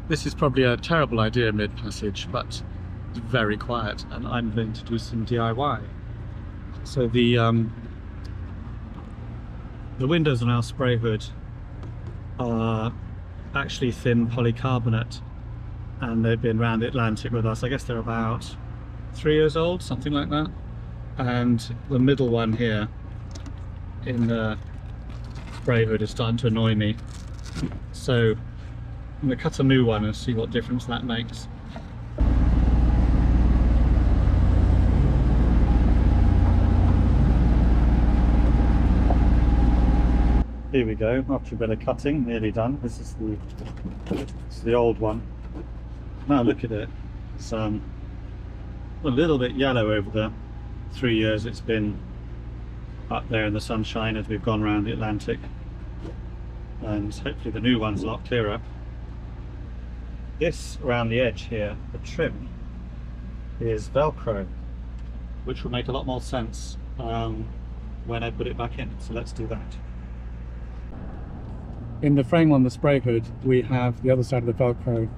This is probably a terrible idea mid-passage, but it's very quiet, and I'm going to do some DIY. So the windows on our spray hood are actually thin polycarbonate, and they've been around the Atlantic with us. I guess they're about 3 years old, something like that. And the middle one here in the spray hood is starting to annoy me. So I'm going to cut a new one and see what difference that makes. Here we go, after a bit of cutting, nearly done. This is the old one. Now look at it. It's a little bit yellow over the 3 years it's been up there in the sunshine as we've gone around the Atlantic. And hopefully the new one's a lot clearer. This around the edge here, the trim, is Velcro, which will make a lot more sense when I put it back in. So let's do that. In the frame on the spray hood, we have the other side of the Velcro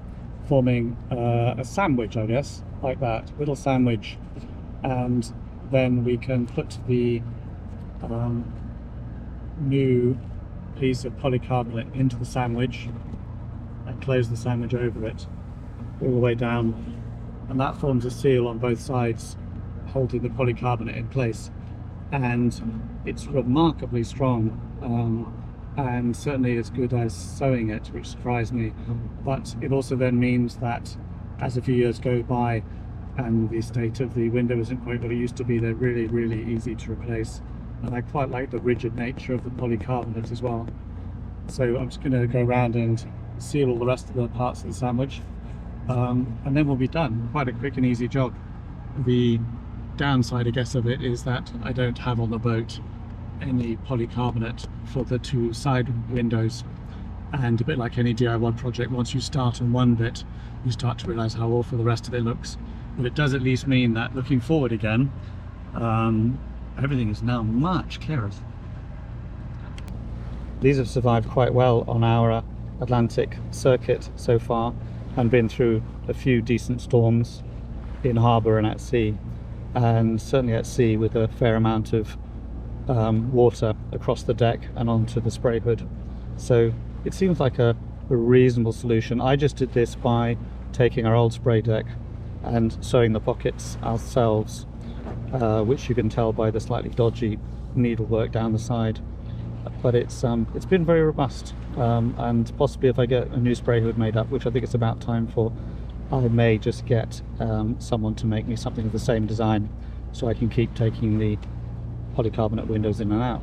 forming a sandwich, I guess, like that, little sandwich, and then we can put the new piece of polycarbonate into the sandwich and close the sandwich over it all the way down, and that forms a seal on both sides holding the polycarbonate in place. And it's remarkably strong, and certainly as good as sewing it, which surprised me. But it also then means that as a few years go by and the state of the window isn't quite what it used to be, they're really easy to replace. And I quite like the rigid nature of the polycarbonate as well. So I'm just going to go around and seal all the rest of the parts of the sandwich, and then we'll be done. Quite a quick and easy job. The downside, I guess, of it is that I don't have on the boat any polycarbonate for the two side windows, and a bit like any DIY project, once you start on one bit you start to realize how awful the rest of it looks. But it does at least mean that looking forward again, everything is now much clearer. These have survived quite well on our Atlantic circuit so far, and been through a few decent storms in harbour and at sea, and certainly at sea with a fair amount of water across the deck and onto the spray hood. So it seems like a reasonable solution. I just did this by taking our old spray deck and sewing the pockets ourselves, which you can tell by the slightly dodgy needlework down the side. But it's been very robust, and possibly if I get a new spray hood made up, which I think it's about time for, I may just get someone to make me something of the same design so I can keep taking the polycarbonate windows in and out.